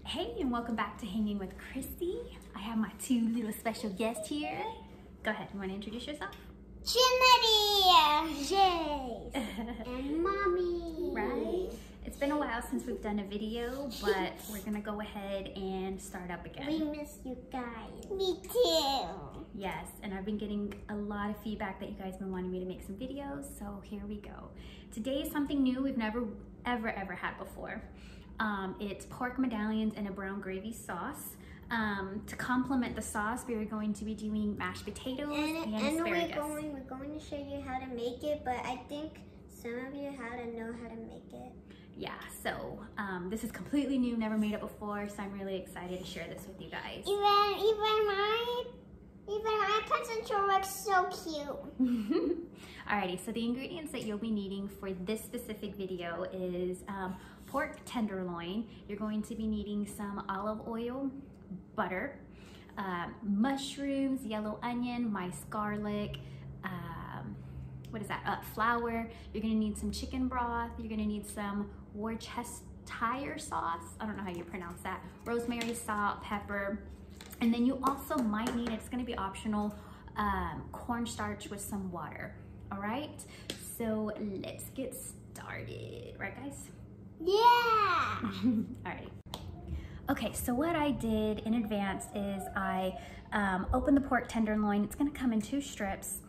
Hey, and welcome back to Hanging with Christy. I have my two little special guests here. Go ahead, you want to introduce yourself? Trinity, Jay, and Mommy. Right. It's been a while since we've done a video, but we're gonna go ahead and start up again. We miss you guys. Me too. Yes, and I've been getting a lot of feedback that you guys have been wanting me to make some videos, so here we go. Today is something new we've never ever had before. It's pork medallions in a brown gravy sauce. To complement the sauce, we are going to be doing mashed potatoes and asparagus. We're going to show you how to make it, but I think some of you how to know how to make it. Yeah, so this is completely new, never made it before, so I'm really excited to share this with you guys. Even my pencil looks so cute. Alrighty, so the ingredients that you'll be needing for this specific video is pork tenderloin. You're going to be needing some olive oil, butter, mushrooms, yellow onion, minced garlic, flour. You're gonna need some chicken broth. You're gonna need some Worcestershire sauce. I don't know how you pronounce that. Rosemary, salt, pepper. And then you also might need, it's gonna be optional, cornstarch with some water. All right, so let's get started. Right, guys? Yeah! All right. Okay, so what I did in advance is I opened the pork tenderloin. It's gonna come in 2 strips.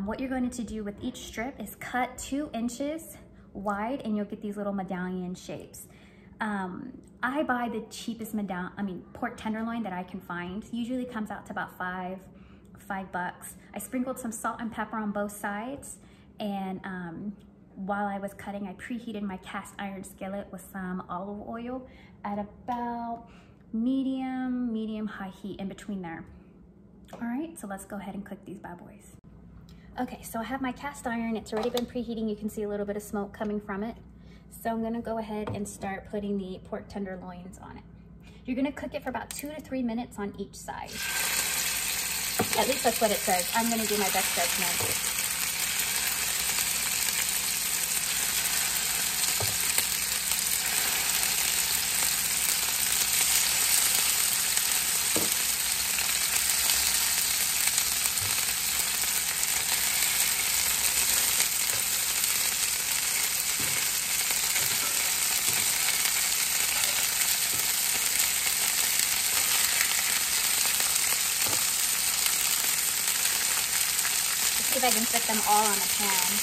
What you're going to do with each strip is cut 2 inches wide and you'll get these little medallion shapes. I buy the cheapest pork tenderloin that I can find. Usually comes out to about $5. I sprinkled some salt and pepper on both sides, and while I was cutting, I preheated my cast iron skillet with some olive oil at about medium high heat in between there. All right, so let's go ahead and cook these bad boys. Okay, so I have my cast iron. It's already been preheating. You can see a little bit of smoke coming from it. So I'm gonna go ahead and start putting the pork tenderloins on it. You're gonna cook it for about 2 to 3 minutes on each side. At least that's what it says. I'm gonna do my best judgment. See if I can fit them all on a pan.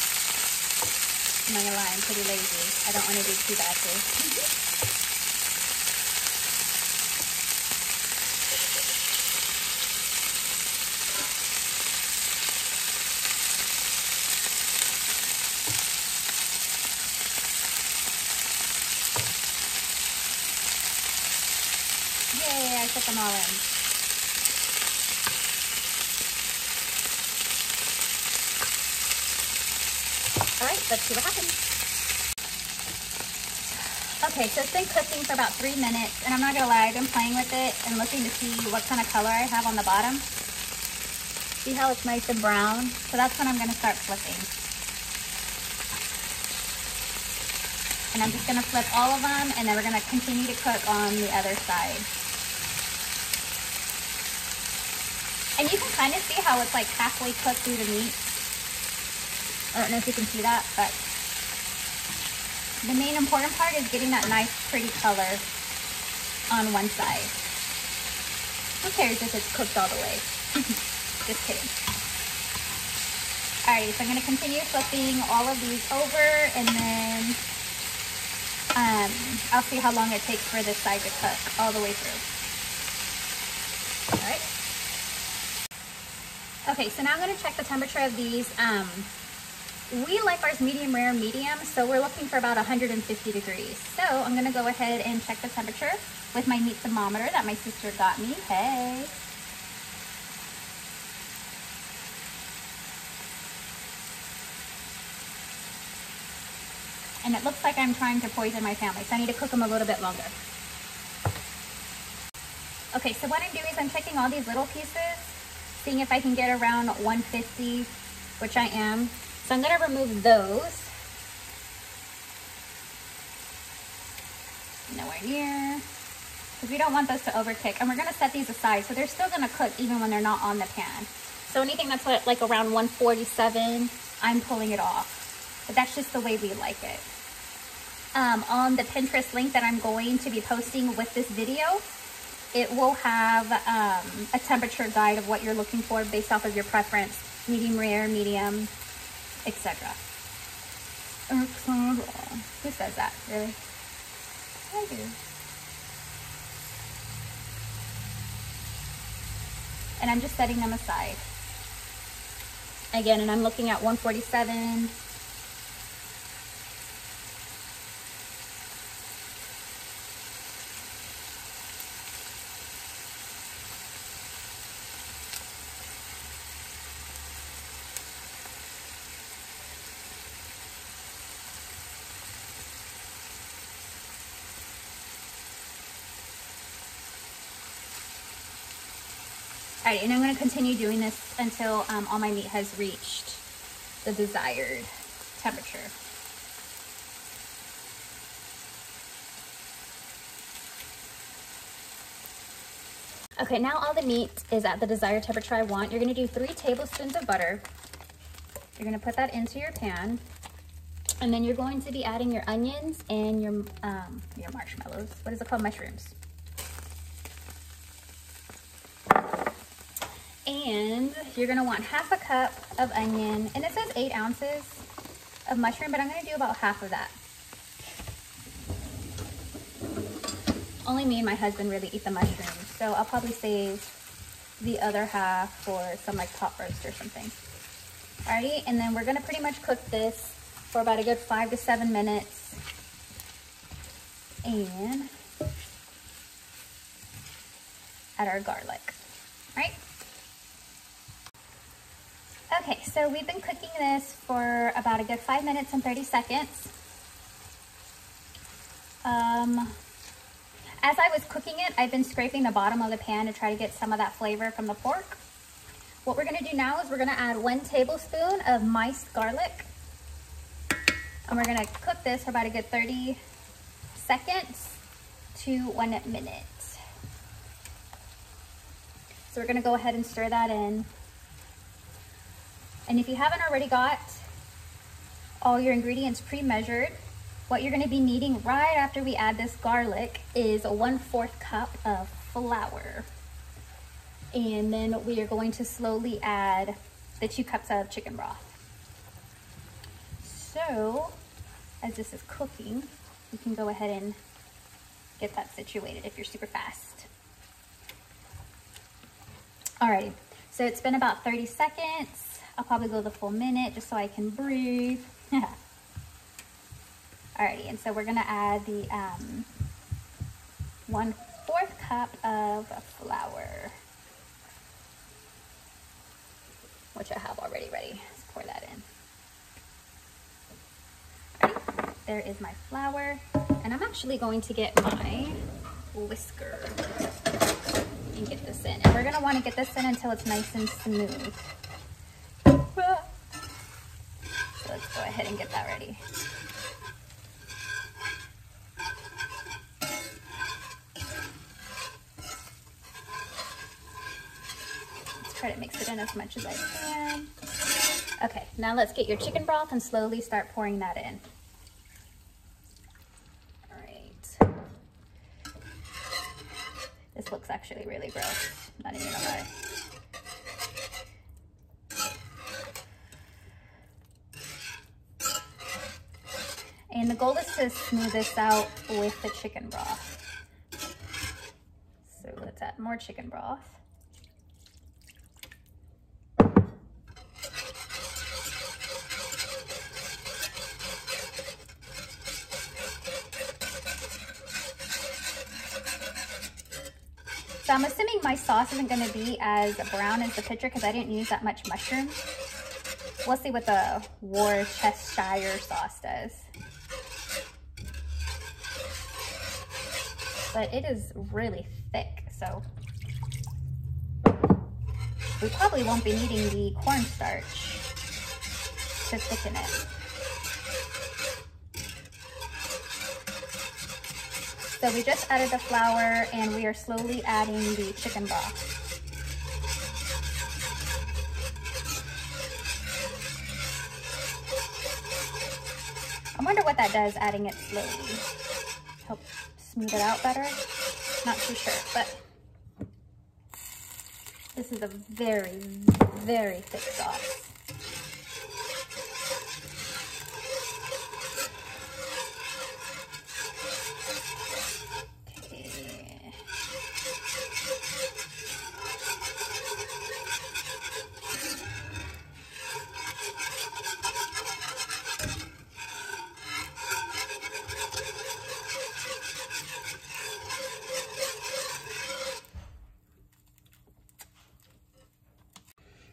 I'm not gonna lie, I'm pretty lazy. I don't want to do 2 batches. Yay, I put them all in. All right, let's see what happens. Okay, so it's been cooking for about 3 minutes, and I'm not gonna lie, I've been playing with it and looking to see what kind of color I have on the bottom. See how it's nice and brown? So that's when I'm gonna start flipping. And I'm just gonna flip all of them, and then we're gonna continue to cook on the other side. And you can kind of see how it's like halfway cooked through the meat. I don't know if you can see that, but the main important part is getting that nice, pretty color on one side. Who cares if it's cooked all the way? Just kidding. Alright, so I'm going to continue flipping all of these over, and then I'll see how long it takes for this side to cook all the way through. Alright. Okay, so now I'm going to check the temperature of these. We like ours medium rare, medium, so we're looking for about 150 degrees. So I'm gonna go ahead and check the temperature with my meat thermometer that my sister got me. Hey. And it looks like I'm trying to poison my family, so I need to cook them a little bit longer. Okay, so what I'm doing is I'm checking all these little pieces, seeing if I can get around 150, which I am. So I'm going to remove those. Nowhere near. because we don't want those to overcook. And we're gonna set these aside, so they're still gonna cook even when they're not on the pan. So anything that's like around 147, I'm pulling it off. But that's just the way we like it. On the Pinterest link that I'm going to be posting with this video, it will have a temperature guide of what you're looking for based off of your preference. Medium rare, medium, etc. Who says that, really? I do. And I'm just setting them aside. Again, and I'm looking at 147. Alright, and I'm going to continue doing this until all my meat has reached the desired temperature. Okay, now all the meat is at the desired temperature I want. You're going to do 3 tablespoons of butter. You're going to put that into your pan. And then you're going to be adding your onions and your marshmallows. What is it called? Mushrooms. And you're gonna want half a cup of onion, and it says 8 ounces of mushroom, but I'm gonna do about half of that. Only me and my husband really eat the mushrooms, so I'll probably save the other half for some like pot roast or something. Alrighty, and then we're gonna pretty much cook this for about a good 5 to 7 minutes. And add our garlic, right? Okay, so we've been cooking this for about a good 5 minutes and 30 seconds. As I was cooking it, I've been scraping the bottom of the pan to try to get some of that flavor from the pork. What we're gonna do now is we're gonna add 1 tablespoon of minced garlic. And we're gonna cook this for about a good 30 seconds to 1 minute. So we're gonna go ahead and stir that in. And if you haven't already got all your ingredients pre-measured, what you're gonna be needing right after we add this garlic is a 1/4 cup of flour. And then we are going to slowly add the 2 cups of chicken broth. So, as this is cooking, you can go ahead and get that situated if you're super fast. Alrighty, so it's been about 30 seconds. I'll probably go the full minute just so I can breathe. Alrighty, and so we're gonna add the 1/4 cup of flour, which I have already ready. Let's pour that in. Alright, there is my flour, and I'm actually going to get my whisker and get this in. And we're gonna wanna get this in until it's nice and smooth. So let's go ahead and get that ready. Let's try to mix it in as much as I can. Okay, now let's get your chicken broth and slowly start pouring that in. All right. This looks actually really gross, not even gonna lie. And the goal is to smooth this out with the chicken broth. So let's add more chicken broth. So I'm assuming my sauce isn't going to be as brown as the picture because I didn't use that much mushroom. We'll see what the Worcestershire sauce does. But it is really thick, so we probably won't be needing the cornstarch to thicken it. So we just added the flour and we are slowly adding the chicken broth. I wonder what that does, adding it slowly. Help smooth it out better? Not too sure, but this is a very, very thick sauce.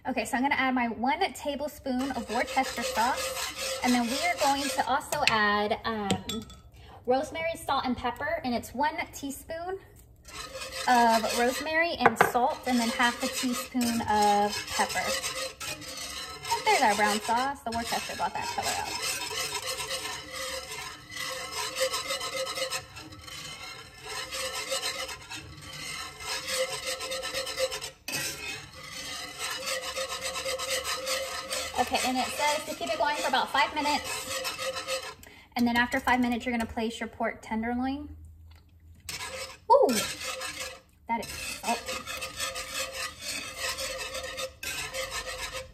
Okay, so I'm gonna add my 1 tablespoon of Worcester sauce, and then we are going to also add rosemary, salt, and pepper, and it's 1 teaspoon of rosemary and salt, and then half a teaspoon of pepper. And there's our brown sauce. The Worcester brought that color out. Okay, and it says to keep it going for about 5 minutes. And then after 5 minutes, you're gonna place your pork tenderloin. Ooh, that is salty.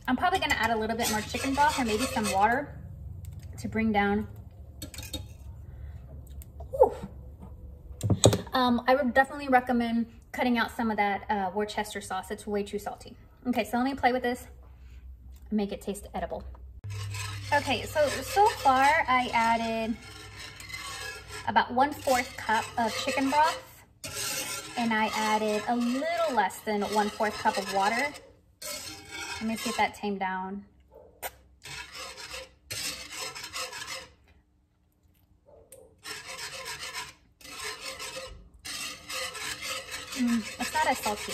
I'm probably gonna add a little bit more chicken broth or maybe some water to bring down. Ooh. I would definitely recommend cutting out some of that Worcester sauce. It's way too salty. Okay, so let me play with this. Make it taste edible. Okay, so far I added about 1/4 cup of chicken broth, and I added a little less than 1/4 cup of water. Let me see if that tamed down. It's not as salty.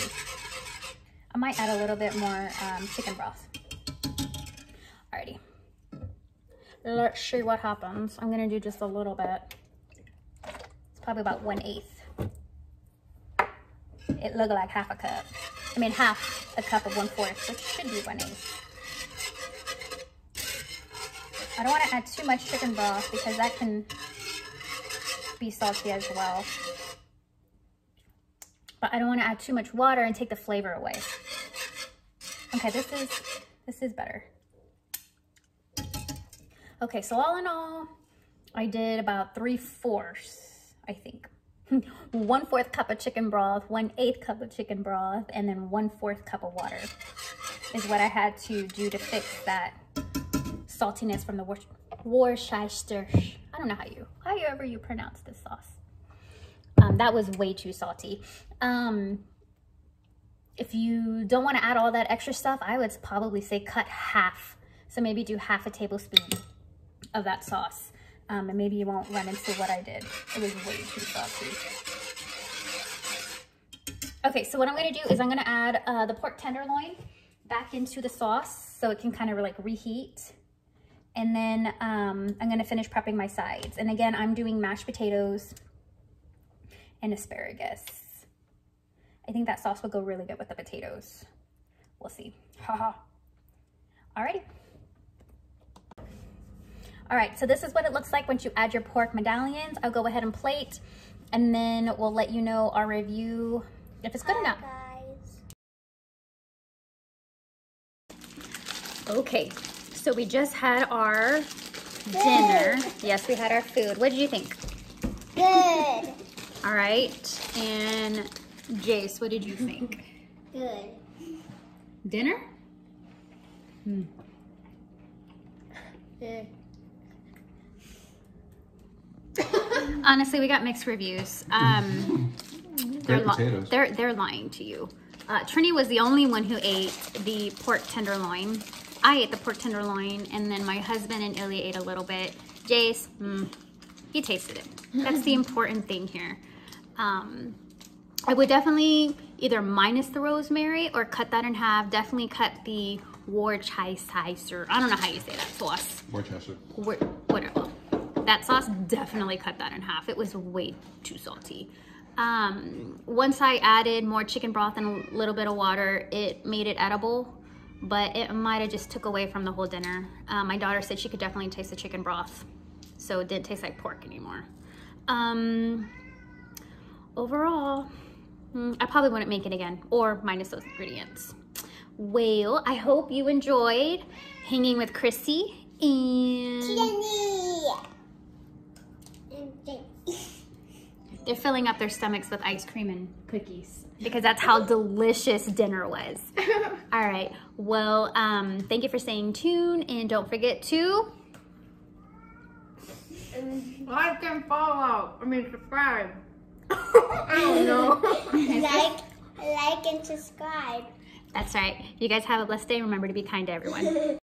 I might add a little bit more chicken broth. Alrighty, let's see what happens. I'm gonna do just a little bit. It's probably about 1/8. It looked like half a cup. I mean half a cup of 1/4, which should be 1/8. I don't want to add too much chicken broth because that can be salty as well. But I don't want to add too much water and take the flavor away. Okay, this is better. Okay, so all in all, I did about 3/4, I think. 1/4 cup of chicken broth, 1/8 cup of chicken broth, and then 1/4 cup of water is what I had to do to fix that saltiness from the Worcester. I don't know however you pronounce this sauce. That was way too salty. If you don't want to add all that extra stuff, I would probably say cut half. So maybe do half a tablespoon of that sauce. And maybe you won't run into what I did. It was way too salty. Okay, so what I'm gonna do is I'm gonna add the pork tenderloin back into the sauce so it can kind of like reheat. And then I'm gonna finish prepping my sides. And again, I'm doing mashed potatoes and asparagus. I think that sauce will go really good with the potatoes. We'll see. Haha. Alrighty. All right, so this is what it looks like once you add your pork medallions. I'll go ahead and plate, and then we'll let you know our review if it's good or not. Okay, so we just had our dinner. Yes, we had our food. What did you think? Good. All right, and Jace, what did you think? Good. Dinner? Good. Honestly, we got mixed reviews. They're lying to you. Trini was the only one who ate the pork tenderloin. I ate the pork tenderloin, and then my husband and Ilya ate a little bit. Jace, he tasted it. That's the important thing here. I would definitely either minus the rosemary or cut that in half. Definitely cut the Worcester. I don't know how you say that sauce. Worcester. Whatever. that sauce definitely cut that in half. It was way too salty. Once I added more chicken broth and a little bit of water, it made it edible, but it might have just took away from the whole dinner. My daughter said she could definitely taste the chicken broth, so it didn't taste like pork anymore. Overall, I probably wouldn't make it again, or minus those ingredients. Well, I hope you enjoyed hanging with Chrissy and they're filling up their stomachs with ice cream and cookies because that's how delicious dinner was. All right, well, thank you for staying tuned, and don't forget to like and follow. Subscribe. I don't know. like and subscribe. That's right. You guys have a blessed day. Remember to be kind to everyone.